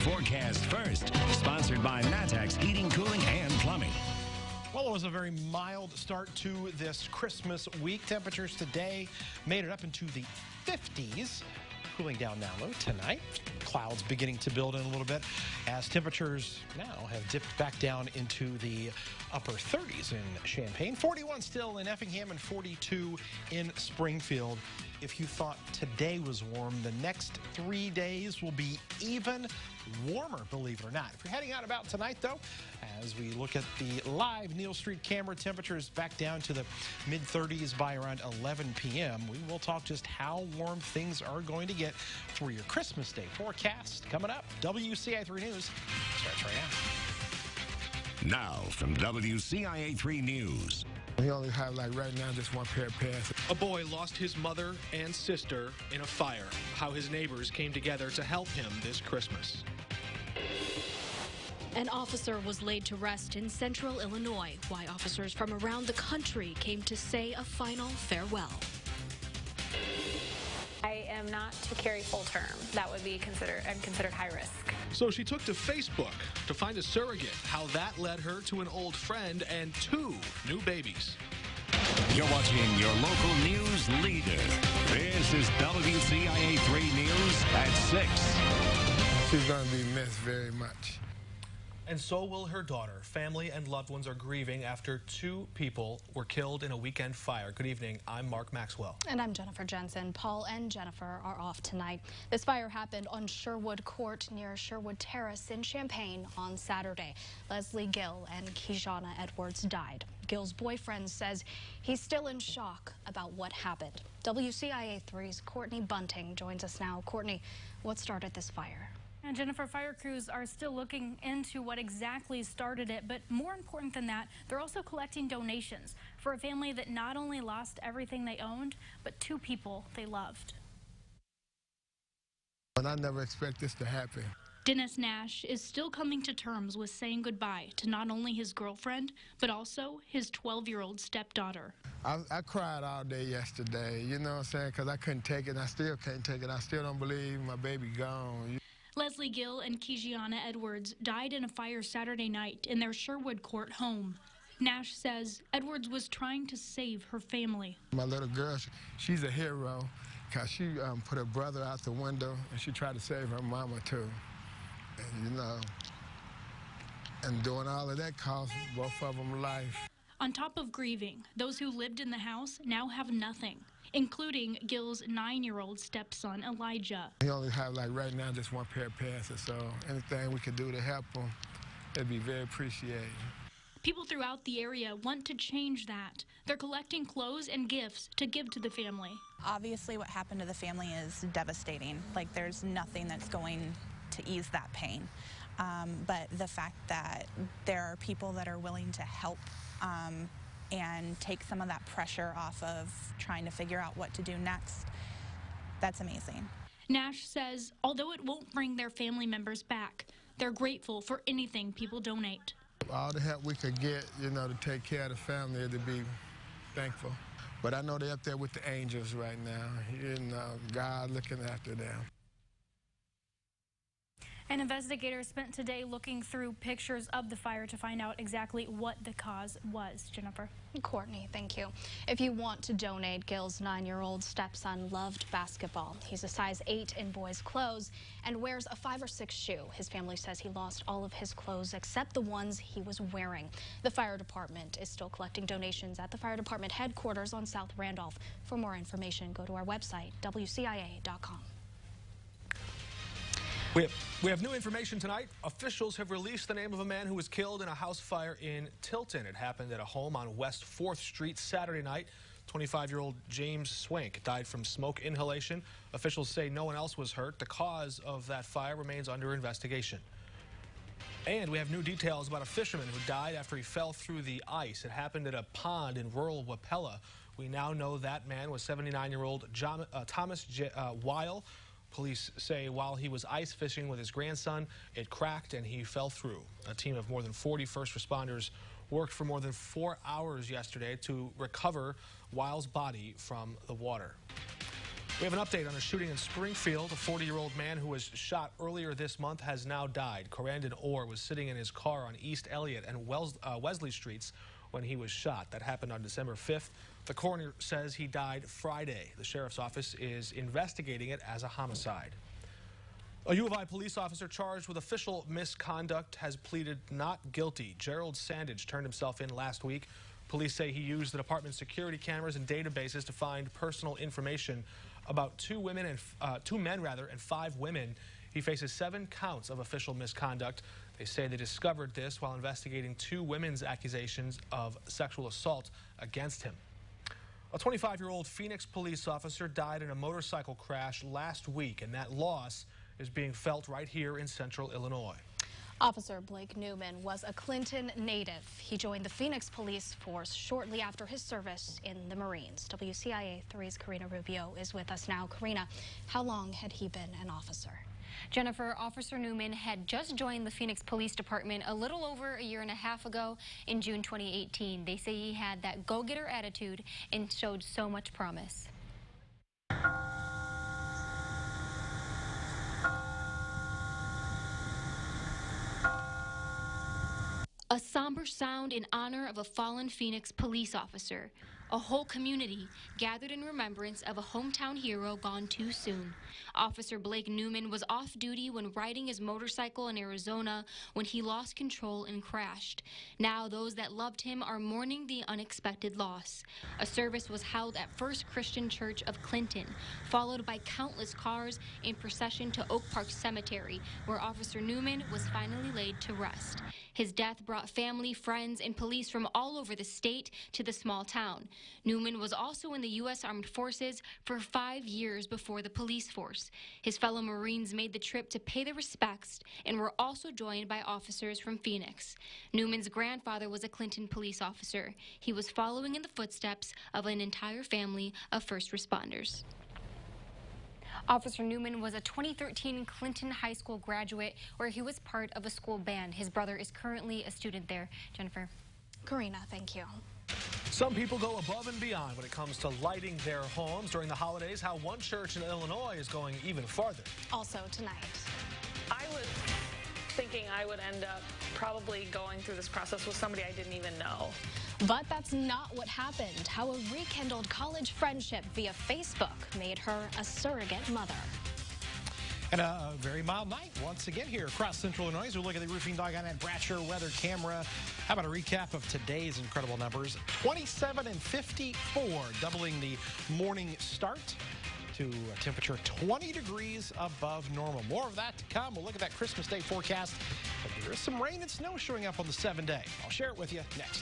Forecast first, sponsored by Matex Heating, Cooling, and Plumbing. Well, it was a very mild start to this Christmas week. Temperatures today made it up into the 50s. Cooling down now low tonight. Clouds beginning to build in a little bit as temperatures now have dipped back down into the upper 30s in Champaign. 41 still in Effingham and 42 in Springfield. If you thought today was warm, the next 3 days will be even warmer, believe it or not. If you're heading out about tonight, though, as we look at the live Neal Street camera, temperatures back down to the mid-30s by around 11 p.m. We will talk just how warm things are going to get for your Christmas Day forecast coming up. WCIA 3 News starts right now. Now from WCIA 3 News. We only have, right now, just one pair of pants. A boy lost his mother and sister in a fire. How his neighbors came together to help him this Christmas. An officer was laid to rest in central Illinois. Why officers from around the country came to say a final farewell. I am not to carry full term. That would be considered high risk. So she took to Facebook to find a surrogate. How that led her to an old friend and 2 new babies. You're watching your local news leader. This is WCIA 3 News at 6. She's going to be missed very much. And so will her daughter. Family and loved ones are grieving after 2 people were killed in a weekend fire. Good evening. I'm Mark Maxwell. And I'm Jennifer Jensen. Paul and Jennifer are off tonight. This fire happened on Sherwood Court near Sherwood Terrace in Champaign on Saturday. Leslie Gill and Kijana Edwards died. Gill's boyfriend says he's still in shock about what happened. WCIA 3's Courtney Bunting joins us now. Courtney, what started this fire? And Jennifer, fire crews are still looking into what exactly started it, but more important than that, they're also collecting donations for a family that not only lost everything they owned, but 2 people they loved. And I never expect this to happen. Dennis Nash is still coming to terms with saying goodbye to not only his girlfriend, but also his 12-year-old stepdaughter. I cried all day yesterday, you know what I'm saying, because I couldn't take it, and I still can't take it. I still don't believe my baby gone. Leslie Gill and Kijana Edwards died in a fire Saturday night in their Sherwood Court home. Nash says Edwards was trying to save her family. My little girl, she's a hero because she put her brother out the window and she tried to save her mama too. And, and doing all of that cost both of them life. On top of grieving, those who lived in the house now have nothing, including Gill's 9-year-old stepson, Elijah. We only have, right now, just one pair of pants, so anything we could do to help them, it'd be very appreciated. People throughout the area want to change that. They're collecting clothes and gifts to give to the family. Obviously, what happened to the family is devastating. There's nothing that's going to ease that pain. But the fact that there are people that are willing to help and take some of that pressure off of trying to figure out what to do next, that's amazing. Nash says although it won't bring their family members back, they're grateful for anything people donate. All the help we could get, to take care of the family, to be thankful. But I know they're up there with the angels right now, God looking after them. An investigator spent today looking through pictures of the fire to find out exactly what the cause was. Jennifer. Courtney, thank you. If you want to donate, Gill's 9-year-old stepson loved basketball. He's a size 8 in boys' clothes and wears a 5 or 6 shoe. His family says he lost all of his clothes except the ones he was wearing. The fire department is still collecting donations at the fire department headquarters on South Randolph. For more information, go to our website, WCIA.com. We have new information tonight. Officials have released the name of a man who was killed in a house fire in Tilton. It happened at a home on West 4th Street Saturday night. 25-year-old James Swank died from smoke inhalation. Officials say no one else was hurt. The cause of that fire remains under investigation. And we have new details about a fisherman who died after he fell through the ice. It happened at a pond in rural Wapella. We now know that man was 79-year-old Thomas Weil. Police say while he was ice fishing with his grandson, it cracked and he fell through. A team of more than 40 first responders worked for more than 4 hours yesterday to recover Weil's body from the water. We have an update on a shooting in Springfield. A 40-year-old man who was shot earlier this month has now died. Corandon Orr was sitting in his car on East Elliott and Wesley Streets when he was shot. That happened on December 5th. The coroner says he died Friday. The sheriff's office is investigating it as a homicide. A U of I police officer charged with official misconduct has pleaded not guilty. Gerald Sandage turned himself in last week. Police say he used the department's security cameras and databases to find personal information about two men and 5 women. He faces 7 counts of official misconduct. They say they discovered this while investigating 2 women's accusations of sexual assault against him. A 25-year-old Phoenix police officer died in a motorcycle crash last week, and that loss is being felt right here in central Illinois. Officer Blake Newman was a Clinton native. He joined the Phoenix police force shortly after his service in the Marines. WCIA 3's Karina Rubio is with us now. Karina, how long had he been an officer? Jennifer, Officer Newman had just joined the Phoenix Police Department a little over a year and a half ago in June 2018. They say he had that go-getter attitude and showed so much promise. A somber sound in honor of a fallen Phoenix police officer. A whole community gathered in remembrance of a hometown hero gone too soon. Officer Blake Newman was off duty when riding his motorcycle in Arizona when he lost control and crashed. Now those that loved him are mourning the unexpected loss. A service was held at First Christian Church of Clinton, followed by countless cars in procession to Oak Park Cemetery, where Officer Newman was finally laid to rest. His death brought family, friends, and police from all over the state to the small town. Newman was also in the U.S. Armed Forces for 5 years before the police force. His fellow Marines made the trip to pay their respects and were also joined by officers from Phoenix. Newman's grandfather was a Clinton police officer. He was following in the footsteps of an entire family of first responders. Officer Newman was a 2013 Clinton High School graduate where he was part of a school band. His brother is currently a student there. Jennifer. Karina, thank you. Some people go above and beyond when it comes to lighting their homes during the holidays. How one church in Illinois is going even farther. Also tonight. I was thinking I would end up probably going through this process with somebody I didn't even know. But that's not what happened. How a rekindled college friendship via Facebook made her a surrogate mother. And a very mild night once again here across central Illinois. As we look at the Roofing Dog on that Bratcher weather camera. How about a recap of today's incredible numbers? 27 and 54, doubling the morning start to a temperature 20 degrees above normal. More of that to come. We'll look at that Christmas Day forecast. But there is some rain and snow showing up on the 7-day. I'll share it with you next.